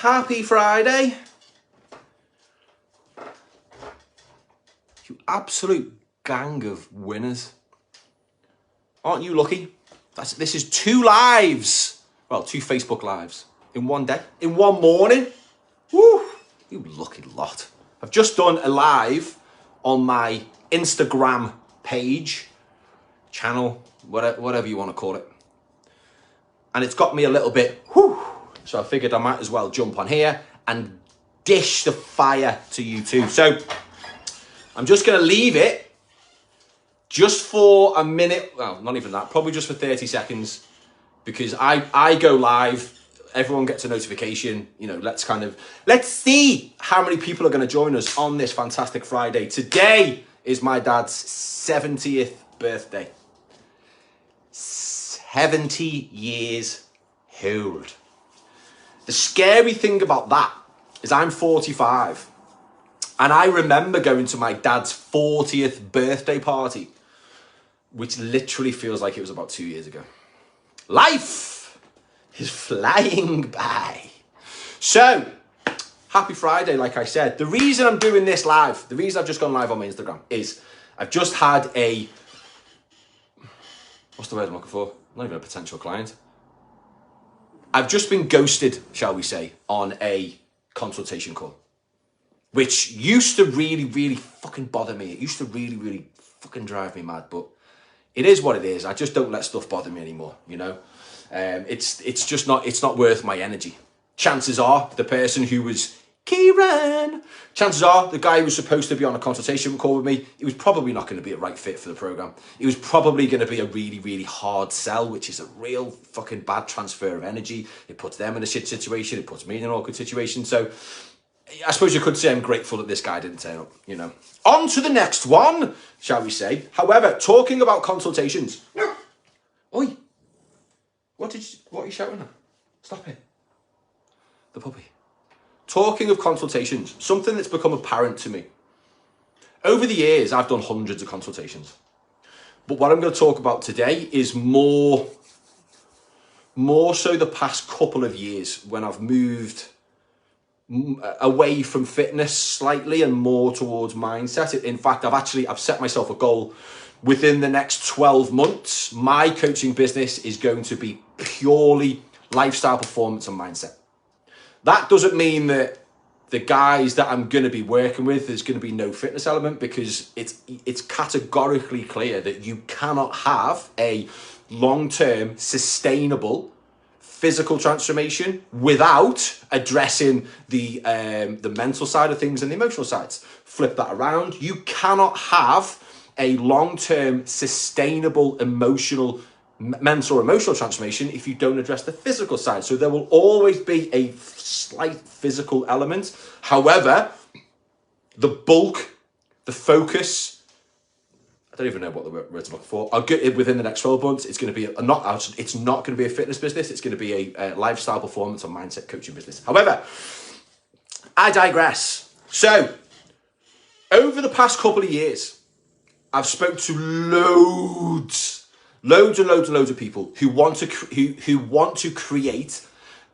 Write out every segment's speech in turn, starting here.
Happy Friday. You absolute gang of winners. Aren't you lucky? This is 2 lives. Well, 2 Facebook lives in one day, in one morning. Woo! You lucky lot. I've just done a live on my Instagram page, channel, whatever you want to call it. And it's got me a little bit, so I figured I might as well jump on here and dish the fire to you too. So I'm just going to leave it just for a minute. Well, not even that, probably just for 30 seconds, because I go live. Everyone gets a notification. You know, let's see how many people are going to join us on this fantastic Friday. Today is my dad's 70th birthday. 70 years old. The scary thing about that is I'm 45. And I remember going to my dad's 40th birthday party, which literally feels like it was about 2 years ago. Life is flying by. So, happy Friday, like I said. The reason I'm doing this live, the reason I've just gone live on my Instagram is I've just had what's the word I'm looking for? Not even a potential client. I've just been ghosted, shall we say, on a consultation call, which used to really, really fucking bother me. It used to really, really fucking drive me mad, but it is what it is. I just don't let stuff bother me anymore, you know? It's just not, it's not worth my energy. Chances are the person who was Kieran, chances are the guy who was supposed to be on a consultation call with me, he was probably not going to be a right fit for the program. It was probably going to be a really, really hard sell, which is a real fucking bad transfer of energy. It puts them in a shit situation. It puts me in an awkward situation. So I suppose you could say I'm grateful that this guy didn't turn up, you know. On to the next one, shall we say. However, talking about consultations. Oi, what are you shouting at? Stop it. The puppy. Talking of consultations, something that's become apparent to me. Over the years, I've done hundreds of consultations. But what I'm going to talk about today is more so the past couple of years when I've moved away from fitness slightly and more towards mindset. In fact, I've set myself a goal. Within the next 12 months, my coaching business is going to be purely lifestyle, performance, and mindset. That doesn't mean that the guys that I'm going to be working with, there's going to be no fitness element, because it's categorically clear that you cannot have a long-term, sustainable physical transformation without addressing the mental side of things and the emotional sides. Flip that around. You cannot have a long-term, sustainable, mental or emotional transformation if you don't address the physical side. So there will always be a slight physical element. However, the bulk, the focus, I don't even know what the words I'm looking for. I'll get it within the next 12 months. It's going to be it's not going to be a fitness business. It's going to be a lifestyle, performance, and mindset coaching business. However, I digress. So over the past couple of years, I've spoke to loads of people who want to create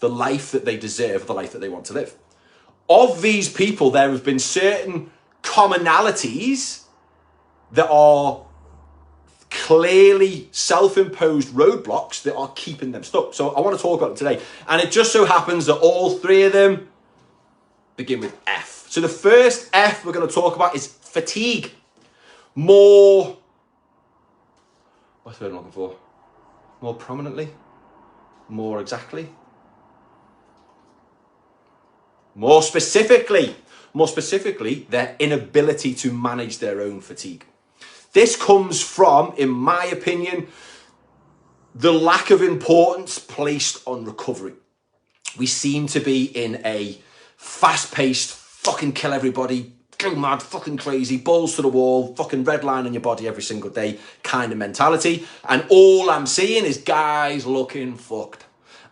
the life that they deserve, the life that they want to live. Of these people, there have been certain commonalities that are clearly self-imposed roadblocks that are keeping them stuck. So I want to talk about them today. And it just so happens that all 3 of them begin with F. So the first F we're going to talk about is fatigue. What's the word I'm looking for? More prominently? More exactly? More specifically, their inability to manage their own fatigue. This comes from, in my opinion, the lack of importance placed on recovery. We seem to be in a fast-paced, fucking kill everybody, go mad, fucking crazy, balls to the wall, fucking red line on your body every single day kind of mentality. And all I'm seeing is guys looking fucked.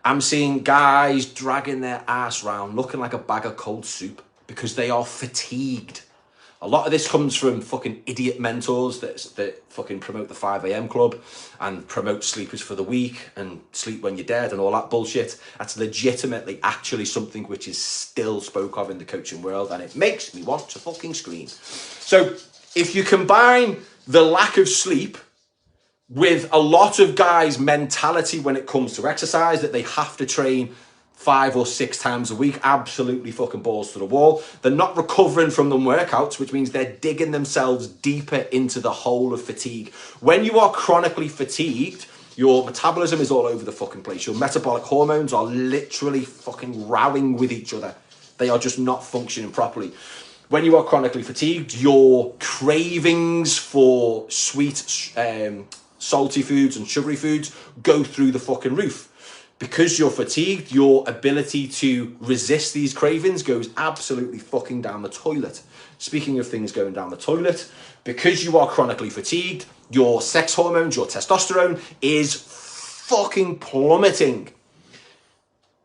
I'm seeing guys dragging their ass around looking like a bag of cold soup because they are fatigued. A lot of this comes from fucking idiot mentors that fucking promote the 5 a.m. club and promote sleepers for the week and sleep when you're dead and all that bullshit. That's legitimately actually something which is still spoke of in the coaching world, and it makes me want to fucking scream. So if you combine the lack of sleep with a lot of guys' mentality when it comes to exercise, that they have to train 5 or 6 times a week, absolutely fucking balls to the wall. They're not recovering from them workouts, which means they're digging themselves deeper into the hole of fatigue. When you are chronically fatigued, your metabolism is all over the fucking place. Your metabolic hormones are literally fucking rowing with each other. They are just not functioning properly. When you are chronically fatigued, your cravings for sweet, salty foods and sugary foods go through the fucking roof. Because you're fatigued, your ability to resist these cravings goes absolutely fucking down the toilet. Speaking of things going down the toilet, because you are chronically fatigued, your sex hormones, your testosterone is fucking plummeting.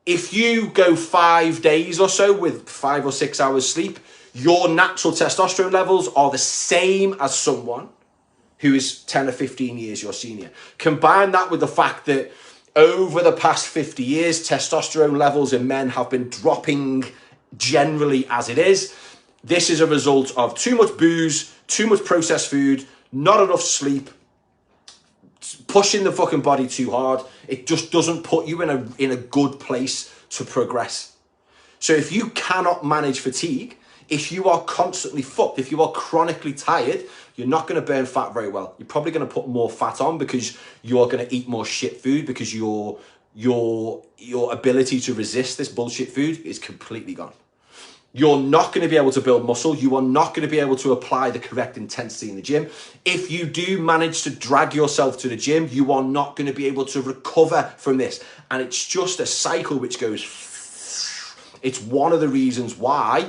If you go 5 days or so with 5 or 6 hours sleep, your natural testosterone levels are the same as someone who is 10 or 15 years your senior. Combine that with the fact that over the past 50 years, testosterone levels in men have been dropping generally as it is. This is a result of too much booze, too much processed food, not enough sleep, pushing the fucking body too hard. It just doesn't put you in a good place to progress. So if you cannot manage fatigue, if you are constantly fucked, if you are chronically tired, you're not going to burn fat very well. You're probably going to put more fat on because you're going to eat more shit food, because your ability to resist this bullshit food is completely gone. You're not going to be able to build muscle. You are not going to be able to apply the correct intensity in the gym. If you do manage to drag yourself to the gym, you are not going to be able to recover from this. And it's just a cycle which goes... It's one of the reasons why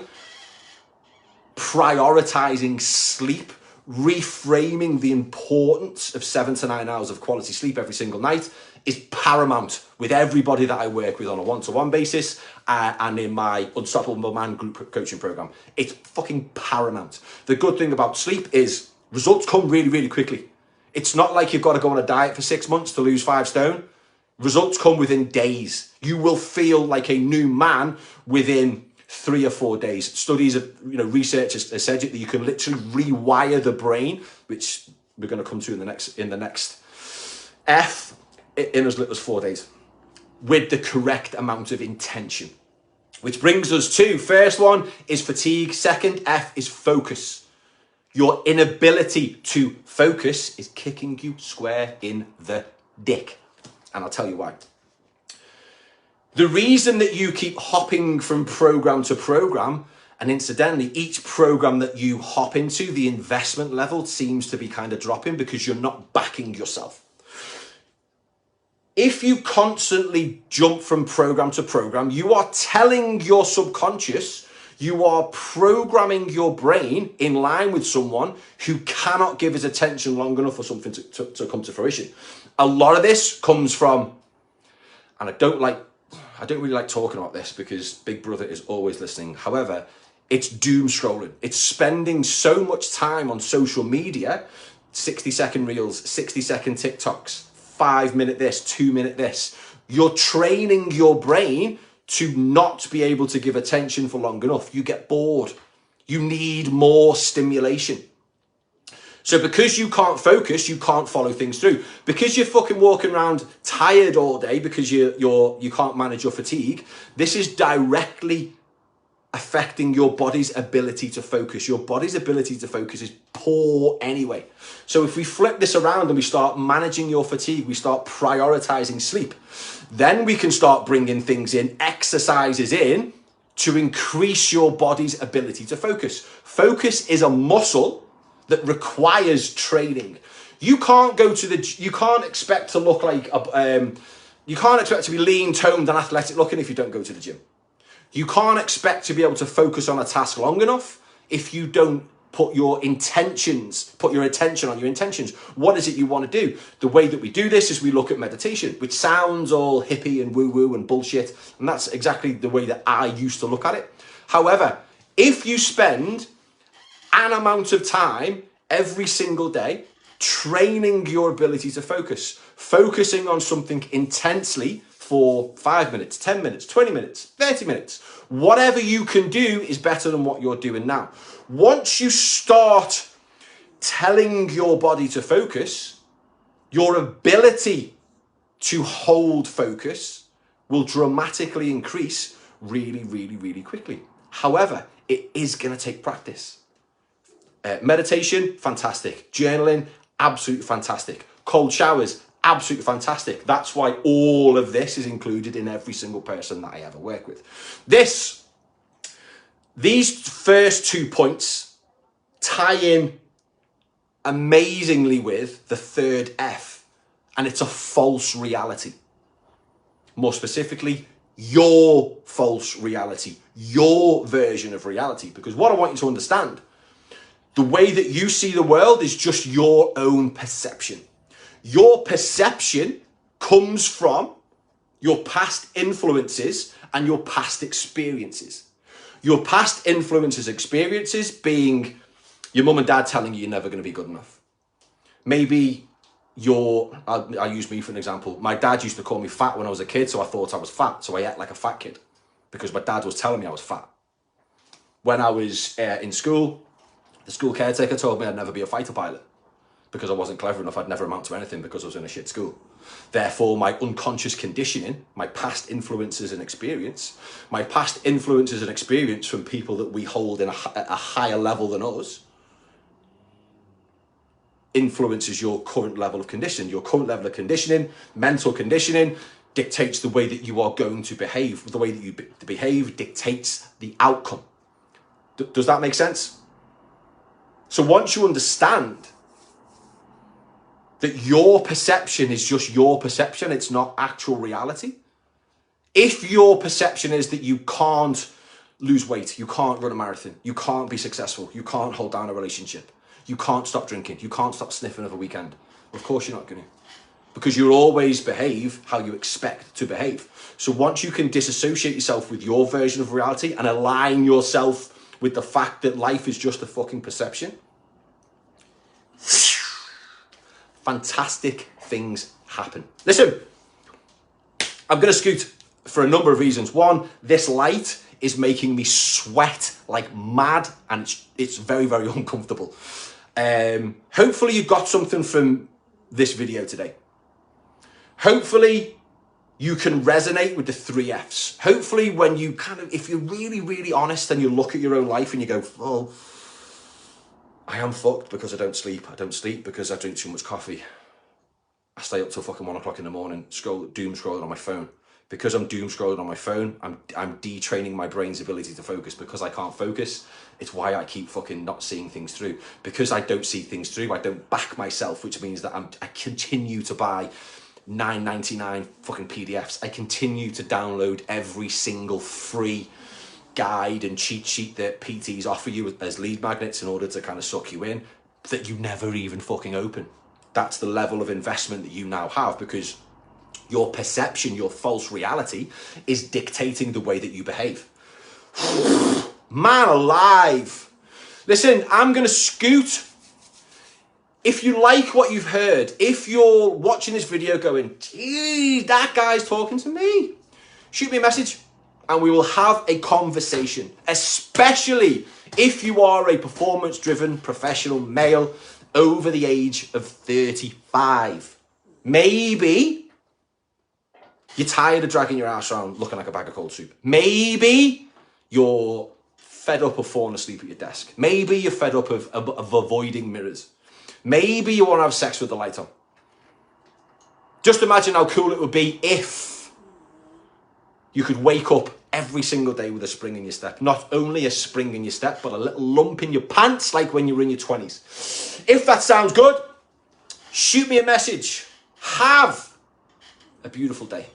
prioritizing sleep, reframing the importance of 7 to 9 hours of quality sleep every single night is paramount with everybody that I work with on a one-to-one basis and in my Unstoppable Man group coaching program. It's fucking paramount. The good thing about sleep is results come really, really quickly. It's not like you've got to go on a diet for 6 months to lose 5 stone. Results come within days. You will feel like a new man within 3 or 4 days. Studies of, research has said that you can literally rewire the brain, which we're going to come to in the next F, in as little as 4 days, with the correct amount of intention. Which brings us to, first one is fatigue. Second F is focus. Your inability to focus is kicking you square in the dick. And I'll tell you why. The reason that you keep hopping from program to program, and incidentally, each program that you hop into, the investment level seems to be kind of dropping because you're not backing yourself. If you constantly jump from program to program, you are telling your subconscious, you are programming your brain in line with someone who cannot give his attention long enough for something to come to fruition. A lot of this comes from, and I don't really like talking about this because Big Brother is always listening. However, it's doom scrolling. It's spending so much time on social media, 60-second reels, 60-second TikToks, 5-minute this, 2-minute this. You're training your brain to not be able to give attention for long enough. You get bored. You need more stimulation. So because you can't focus, you can't follow things through. Because you're fucking walking around tired all day because you can't manage your fatigue, this is directly affecting your body's ability to focus. Your body's ability to focus is poor anyway. So if we flip this around and we start managing your fatigue, we start prioritizing sleep, then we can start bringing things in, exercises in, to increase your body's ability to focus. Focus is a muscle that requires training. You can't expect to look like you can't expect to be lean, toned and athletic looking if you don't go to the gym. You can't expect to be able to focus on a task long enough if you don't put your attention on your intentions. What is it you want to do? The way that we do this is we look at meditation, which sounds all hippie and woo-woo and bullshit, and that's exactly the way that I used to look at it. However, if you spend an amount of time every single day, training your ability to focus, focusing on something intensely for 5 minutes, 10 minutes, 20 minutes, 30 minutes. Whatever you can do is better than what you're doing now. Once you start telling your body to focus, your ability to hold focus will dramatically increase really, really, really quickly. However, it is going to take practice. Meditation, fantastic. Journaling, absolutely fantastic. Cold showers, absolutely fantastic. That's why all of this is included in every single person that I ever work with. These first 2 points tie in amazingly with the third F, and it's a false reality. More specifically, your false reality, your version of reality. Because what I want you to understand, the way that you see the world is just your own perception. Your perception comes from your past influences and your past experiences. Your past influences, experiences being your mum and dad telling you you're never going to be good enough. Maybe I'll use me for an example. My dad used to call me fat when I was a kid, so I thought I was fat. So I ate like a fat kid because my dad was telling me I was fat. When I was in school, the school caretaker told me I'd never be a fighter pilot because I wasn't clever enough. I'd never amount to anything because I was in a shit school. Therefore, my unconscious conditioning, my past influences and experience from people that we hold in a higher level than us, influences your current level of conditioning. Your current level of conditioning, mental conditioning, dictates the way that you are going to behave. The way that you behave dictates the outcome. Does that make sense? So once you understand that your perception is just your perception, it's not actual reality. If your perception is that you can't lose weight, you can't run a marathon, you can't be successful, you can't hold down a relationship, you can't stop drinking, you can't stop sniffing over a weekend, of course you're not going to. Because you'll always behave how you expect to behave. So once you can disassociate yourself with your version of reality and align yourself with the fact that life is just a fucking perception, fantastic things happen. Listen, I'm going to scoot for a number of reasons. One, this light is making me sweat like mad, and it's very, very uncomfortable. Hopefully you got something from this video today. Hopefully you can resonate with the 3 Fs. Hopefully when you if you're really, really honest and you look at your own life and you go, oh, I am fucked because I don't sleep. I don't sleep because I drink too much coffee. I stay up till fucking 1 o'clock in the morning, doom scrolling on my phone. Because I'm doom scrolling on my phone, I'm detraining my brain's ability to focus. Because I can't focus, it's why I keep fucking not seeing things through. Because I don't see things through, I don't back myself, which means that I continue to buy $9.99 fucking PDFs. I continue to download every single free guide and cheat sheet that PTs offer you as lead magnets in order to kind of suck you in, that you never even fucking open. That's the level of investment that you now have, because your perception, your false reality, is dictating the way that you behave. Man alive. Listen, I'm going to scoot. If you like what you've heard, if you're watching this video going, geez, that guy's talking to me, shoot me a message and we will have a conversation, especially if you are a performance-driven professional male over the age of 35. Maybe you're tired of dragging your ass around looking like a bag of cold soup. Maybe you're fed up of falling asleep at your desk. Maybe you're fed up of avoiding mirrors. Maybe you want to have sex with the light on. Just imagine how cool it would be if you could wake up every single day with a spring in your step. Not only a spring in your step, but a little lump in your pants like when you were in your 20s. If that sounds good, shoot me a message. Have a beautiful day.